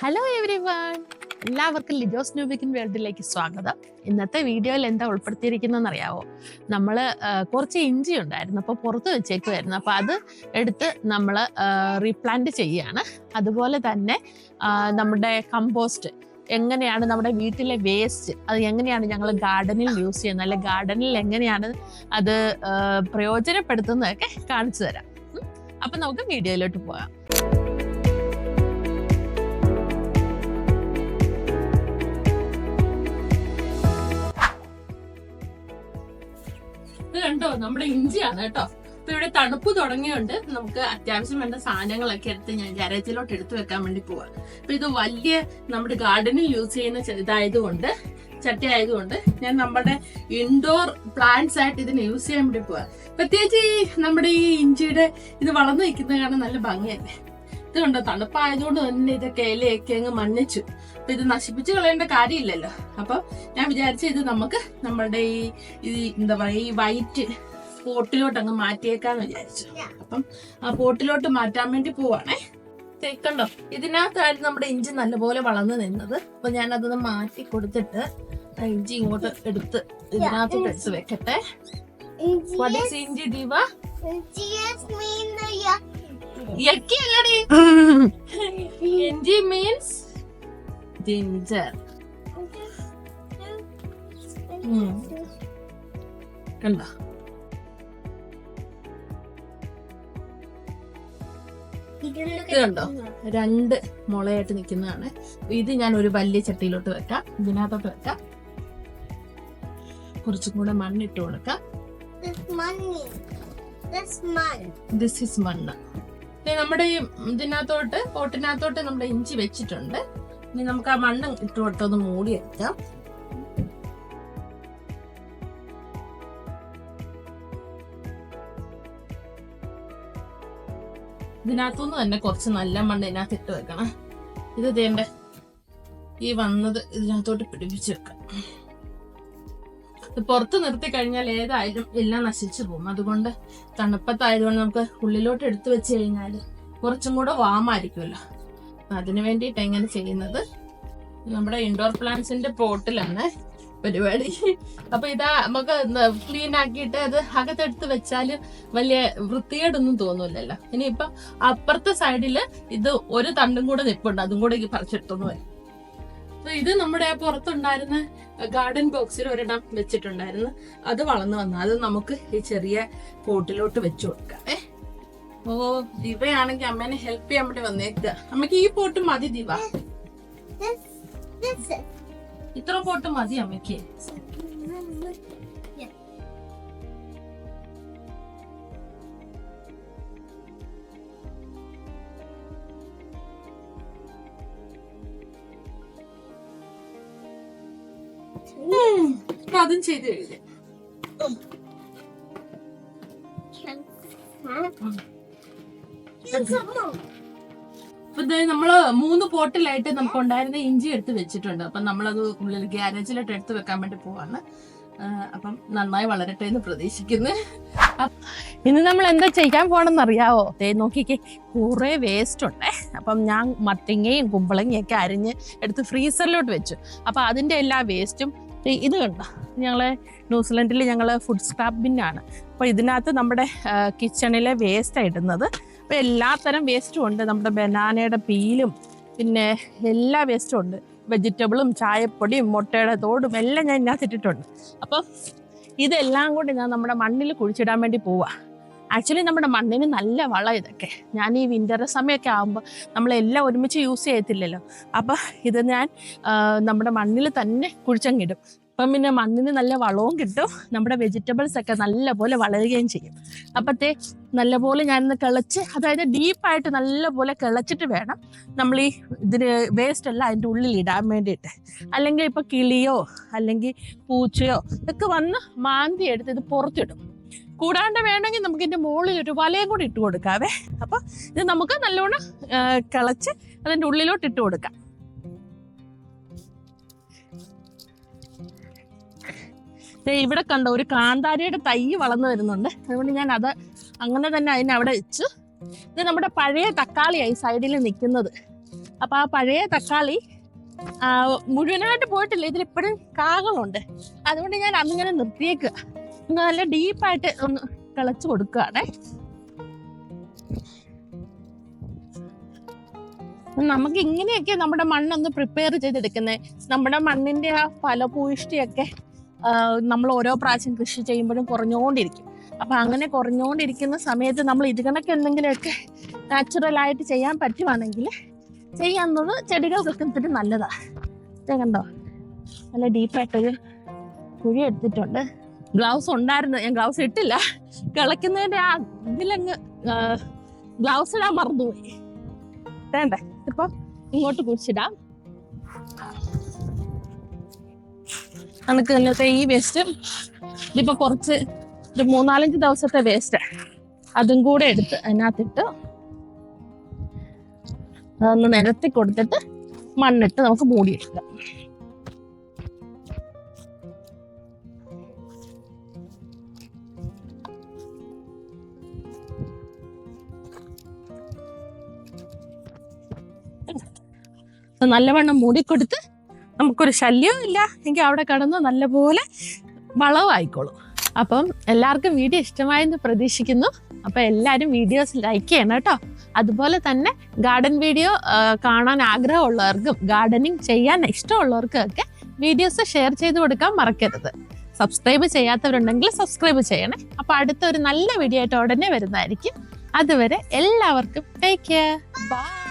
Hello every one, എല്ലാവർക്കും ലിജോസ് ന്യൂബിക്കിൻ വേൾഡിലേക്ക് സ്വാഗതം. ഇന്നത്തെ വീഡിയോയിൽ എന്താ ഉൾപ്പെടുത്തിയിരിക്കുന്നതെന്ന് അറിയാവോ? നമ്മൾ കുറച്ച് ഇഞ്ചി ഉണ്ടായിരുന്നു, അപ്പോൾ പുറത്ത് വെച്ചേക്കുമായിരുന്നു. അപ്പോൾ അത് എടുത്ത് നമ്മൾ റീപ്ലാന്റ് ചെയ്യുകയാണ്. അതുപോലെ തന്നെ നമ്മുടെ കമ്പോസ്റ്റ് എങ്ങനെയാണ്, നമ്മുടെ വീട്ടിലെ വേസ്റ്റ് അത് എങ്ങനെയാണ് ഞങ്ങൾ ഗാർഡനിൽ യൂസ് ചെയ്യുന്നത്, അല്ലെ ഗാർഡനിൽ എങ്ങനെയാണ് അത് പ്രയോജനപ്പെടുത്തുന്നതൊക്കെ കാണിച്ചു തരാം. അപ്പം നമുക്ക് വീഡിയോയിലോട്ട് പോകാം. ഇത് കണ്ടോ, നമ്മുടെ ഇഞ്ചിയാണ് കേട്ടോ. ഇപ്പൊ ഇവിടെ തണുപ്പ് തുടങ്ങിയോണ്ട് നമുക്ക് അത്യാവശ്യം വേണ്ട സാധനങ്ങളൊക്കെ എടുത്ത് ഞാൻ ഗാരേജിലോട്ട് എടുത്തു വെക്കാൻ വേണ്ടി പോവാ. അപ്പൊ ഇത് വലിയ നമ്മുടെ ഗാർഡനിൽ യൂസ് ചെയ്യുന്ന ഇതായതുകൊണ്ട്, ചട്ടി ആയതുകൊണ്ട് ഞാൻ നമ്മുടെ ഇൻഡോർ പ്ലാന്റ്സ് ആയിട്ട് ഇതിന് യൂസ് ചെയ്യാൻ വേണ്ടി പോവാ. പ്രത്യേകിച്ച് നമ്മുടെ ഈ ഇഞ്ചിയുടെ ഇത് വളർന്നു നിൽക്കുന്നത് കാണാൻ നല്ല ഭംഗിയല്ലേ. ഇത് കണ്ടോ, തണുപ്പായതുകൊണ്ട് തന്നെ ഇതൊക്കെ ഇലയൊക്കെ അങ്ങ് മണ്ണിച്ചു. അപ്പൊ ഇത് നശിപ്പിച്ച് കളയേണ്ട കാര്യമില്ലല്ലോ. അപ്പൊ ഞാൻ വിചാരിച്ച ഇത് നമുക്ക് നമ്മളുടെ ഈ എന്താ പറയാ ഈ വൈറ്റ് പോട്ടിലോട്ട് അങ്ങ് മാറ്റിയേക്കാന്ന് വിചാരിച്ചു. അപ്പം ആ പോട്ടിലോട്ട് മാറ്റാൻ വേണ്ടി പോവാണേ. കണ്ടോ, ഇതിനകത്തായിരുന്നു നമ്മുടെ ഇഞ്ചി നല്ലപോലെ വളർന്നു നിന്നത്. അപ്പൊ ഞാൻ അതൊന്ന് മാറ്റി കൊടുത്തിട്ട് ഇഞ്ചി ഇങ്ങോട്ട് എടുത്ത് ഇതിനകത്തോട്ട് എടുത്ത് വെക്കട്ടെ. What is ഇഞ്ചി ദീപ? ഇഞ്ചി മീൻസ് ജിഞ്ചർ. കണ്ടോ, ഇത് കണ്ടോ, 2 മുളയായിട്ട് നിൽക്കുന്നതാണ്. ഇത് ഞാൻ ഒരു വലിയ ചട്ടിയിലോട്ട് വെക്കാം, ഇതിനകത്തോട്ട് വെക്കാം. കുറച്ചും കൂടെ മണ്ണിട്ട് കൊടുക്കാം. ദിസ് ഈസ് മണ്ണ്. നമ്മുടെ ഈ ഇതിനകത്തോട്ട് പോട്ടിനകത്തോട്ട് നമ്മുടെ ഇഞ്ചി വെച്ചിട്ടുണ്ട്. ഇനി നമുക്ക് ആ മണ്ണ് ഇട്ട് കൊടുത്തൊന്ന് മൂടി വെക്കാം. ഇതിനകത്തുനിന്ന് തന്നെ കുറച്ച് നല്ല മണ്ണ് ഇതിനകത്ത് ഇട്ട് വെക്കണം. ഇത് തേണ്ട ഈ വന്നത് ഇതിനകത്തോട്ട് പിടിപ്പിച്ച് വെക്കാം. ഇത് പുറത്ത് നിർത്തി കഴിഞ്ഞാൽ ഏതായാലും എല്ലാം നശിച്ചു പോകും. അതുകൊണ്ട് തണുപ്പത്തായതുകൊണ്ട് നമുക്ക് ഉള്ളിലോട്ട് എടുത്തു വെച്ച് കഴിഞ്ഞാൽ കുറച്ചും കൂടെ വാമായിരിക്കുമല്ലോ. അതിനു വേണ്ടിയിട്ട് എങ്ങനെ ചെയ്യുന്നത്, നമ്മുടെ ഇൻഡോർ പ്ലാന്റ്സിന്റെ പോട്ടിലാണ് പരിപാടി. അപ്പൊ ഇതാ നമുക്ക് ക്ലീൻ ആക്കിയിട്ട് അത് അകത്തെടുത്ത് വെച്ചാല് വലിയ വൃത്തികേടൊന്നും തോന്നൂലല്ലോ. ഇനിയിപ്പൊ അപ്പുറത്തെ സൈഡില് ഇത് ഒരു തണ്ടും കൂടെ നിപ്പുണ്ട്, അതും കൂടെ പറിച്ചെടുത്തോന്ന് വരും. അപ്പൊ ഇത് നമ്മുടെ പുറത്തുണ്ടായിരുന്ന ഗാർഡൻ ബോക്സിൽ ഒരിടം വെച്ചിട്ടുണ്ടായിരുന്നു. അത് വളർന്നു വന്നു. അത് നമുക്ക് ഈ ചെറിയ പോട്ടിലോട്ട് വെച്ചു കൊടുക്കാം. ഓ, ദിവയാണെങ്കിൽ അമ്മേനെ ഹെൽപ്പ് ചെയ്യാൻ വേണ്ടി വന്നേക്കുക. അമ്മക്ക് ഈ പോട്ട് മതി ദിവ? ഇത്ര പോട്ട് മതി അമ്മയ്ക്ക്? അതും ചെയ്ത് കഴിഞ്ഞു. അപ്പൊ നമ്മള് 3 പോട്ടിലായിട്ട് നമുക്ക് ഉണ്ടായിരുന്ന ഇഞ്ചി എടുത്ത് വെച്ചിട്ടുണ്ട്. അപ്പൊ നമ്മളത് ഉള്ളിൽ ഗ്യാരേജിലോട്ട് എടുത്ത് വെക്കാൻ വേണ്ടി പോവാണ്. അപ്പം നന്നായി വളരട്ടെ എന്ന് പ്രതീക്ഷിക്കുന്നു. ഇനി നമ്മൾ എന്താ ചെയ്യാൻ പോണെന്ന് അറിയാവോ? നോക്കിക്കേ, കുറെ വേസ്റ്റ് ഉണ്ടേ. അപ്പം ഞാൻ മത്തങ്ങയും കുമ്പളങ്ങയും ഒക്കെ അരിഞ്ഞ് എടുത്ത് ഫ്രീസറിലോട്ട് വെച്ചു. അപ്പൊ അതിന്റെ എല്ലാ വേസ്റ്റും ഇത് കണ്ടോ, ഞങ്ങളെ ന്യൂസിലൻഡിൽ ഞങ്ങൾ ഫുഡ് സ്ക്രാപ്പ് ബിന്നാണ്. അപ്പോൾ ഇതിനകത്ത് നമ്മുടെ കിച്ചണിലെ വേസ്റ്റാണ് ഇടുന്നത്. അപ്പോൾ എല്ലാത്തരം വേസ്റ്റും ഉണ്ട്. നമ്മുടെ ബനാനയുടെ പീലും പിന്നെ എല്ലാ വേസ്റ്റും ഉണ്ട്. വെജിറ്റബിളും ചായപ്പൊടിയും മുട്ടയുടെ തോടും എല്ലാം ഞാൻ ഇതിനകത്ത് ഇട്ടിട്ടുണ്ട്. അപ്പം ഇതെല്ലാം കൂടി ഞാൻ നമ്മുടെ മണ്ണിൽ കുഴിച്ചിടാൻ വേണ്ടി പോവാ. ആക്ച്വലി നമ്മുടെ മണ്ണിന് നല്ല വളം ഇതൊക്കെ. ഞാൻ ഈ വിൻ്റർ സമയമൊക്കെ ആകുമ്പോൾ നമ്മളെല്ലാം ഒരുമിച്ച് യൂസ് ചെയ്യത്തില്ലല്ലോ. അപ്പം ഇത് ഞാൻ നമ്മുടെ മണ്ണിൽ തന്നെ കുഴിച്ചങ്ങിടും. അപ്പം പിന്നെ മണ്ണിന് നല്ല വളവും കിട്ടും, നമ്മുടെ വെജിറ്റബിൾസ് ഒക്കെ നല്ലപോലെ വളരുകയും ചെയ്യും. അപ്പോഴത്തെ നല്ലപോലെ ഞാനിന്ന് കിളച്ച്, അതായത് ഡീപ്പായിട്ട് നല്ലപോലെ കിളച്ചിട്ട് വേണം നമ്മൾ ഈ ഇതിന് വേസ്റ്റ് എല്ലാം അതിൻ്റെ ഉള്ളിൽ ഇടാൻ വേണ്ടിയിട്ട്. അല്ലെങ്കിൽ ഇപ്പോൾ കിളിയോ അല്ലെങ്കിൽ പൂച്ചയോ ഇതൊക്കെ വന്ന് മാന്തി എടുത്ത് ഇത് പുറത്തിടും. കൂടാണ്ട് വേണമെങ്കിൽ നമുക്ക് ഇതിൻ്റെ മുകളിൽ ഒരു വലയും കൂടി ഇട്ട് കൊടുക്കാവേ. അപ്പം ഇത് നമുക്ക് നല്ലോണം കിളച്ച് അതിൻ്റെ ഉള്ളിലോട്ട് ഇട്ട് കൊടുക്കാം. ഇവിടെ കണ്ടോ, ഒരു കാന്താരിയുടെ തൈ വളർന്നു വരുന്നുണ്ട്. അതുകൊണ്ട് ഞാൻ അത് അങ്ങനെ തന്നെ അതിനെ അവിടെ വെച്ച്. ഇത് നമ്മുടെ പഴയ തക്കാളിയായി സൈഡിൽ നിൽക്കുന്നത്. അപ്പൊ ആ പഴയ തക്കാളി മുഴുവനായിട്ട് പോയിട്ടില്ല, ഇതിലിപ്പോഴും കാകളുണ്ട്. അതുകൊണ്ട് ഞാൻ അങ്ങനെ നിർത്തിയേക്കുക. നല്ല ഡീപ്പായിട്ട് ഒന്ന് കിളച്ച് കൊടുക്കുകയാണേ. നമുക്ക് ഇങ്ങനെയൊക്കെ നമ്മുടെ മണ്ണൊന്ന് പ്രിപ്പയർ ചെയ്തെടുക്കുന്നത്. നമ്മുടെ മണ്ണിന്റെ ആ ഫലഭൂയിഷ്ടിയൊക്കെ നമ്മൾ ഓരോ പ്രാവശ്യം കൃഷി ചെയ്യുമ്പോഴും കുറഞ്ഞുകൊണ്ടിരിക്കും. അപ്പൊ അങ്ങനെ കുറഞ്ഞുകൊണ്ടിരിക്കുന്ന സമയത്ത് നമ്മൾ ഇത് കണക്ക് എന്തെങ്കിലുമൊക്കെ നാച്ചുറലായിട്ട് ചെയ്യാൻ പറ്റുവാണെങ്കിൽ ചെയ്യുന്നത് ചെടികൾക്കൊക്കെ ഇത്തിരി നല്ലതാണ്. കണ്ടോ, നല്ല ഡീപ്പായിട്ടൊരു കുഴി എടുത്തിട്ടുണ്ട്. ഗ്ലൗസ് ഉണ്ടായിരുന്നു, ഞാൻ ഗ്ലൗസ് ഇട്ടില്ല. കിളയ്ക്കുന്നതിന്റെ ആ ഇതിലങ്ങ് ഗ്ലൗസ് ഇടാൻ മറന്നുപോയി. വേണ്ടേ, ഇപ്പൊ ഇങ്ങോട്ട് കുഴിച്ചിടാം. നമുക്ക് ഇന്നത്തെ ഈ വേസ്റ്റ് ഇതിപ്പോ കുറച്ച് ഒരു 3-4 ദിവസത്തെ വേസ്റ്റ് അതും കൂടെ എടുത്ത് അതിനകത്തിട്ട് അതൊന്ന് നിരത്തി കൊടുത്തിട്ട് മണ്ണിട്ട് നമുക്ക് മൂടിയെടുക്കാം. നല്ലവണ്ണം മൂടിക്കൊടുത്ത് നമുക്കൊരു ശല്യവും ഇല്ല എങ്കിൽ അവിടെ കിടന്ന് നല്ലപോലെ വളമായിക്കോളും. അപ്പം എല്ലാവർക്കും വീഡിയോ ഇഷ്ടമായെന്ന് പ്രതീക്ഷിക്കുന്നു. അപ്പം എല്ലാവരും വീഡിയോസ് ലൈക്ക് ചെയ്യണം കേട്ടോ. അതുപോലെ തന്നെ ഗാർഡൻ വീഡിയോ കാണാൻ ആഗ്രഹമുള്ളവർക്കും ഗാർഡനിങ് ചെയ്യാൻ ഇഷ്ടമുള്ളവർക്കും ഒക്കെ വീഡിയോസ് ഷെയർ ചെയ്ത് കൊടുക്കാൻ മറക്കരുത്. സബ്സ്ക്രൈബ് ചെയ്യാത്തവരുണ്ടെങ്കിൽ സബ്സ്ക്രൈബ് ചെയ്യണേ. അപ്പം അടുത്തൊരു നല്ല വീഡിയോ ആയിട്ട് ഉടനെ വരുന്നതായിരിക്കും. അതുവരെ എല്ലാവർക്കും ടേക്ക് കെയർ, ബൈ.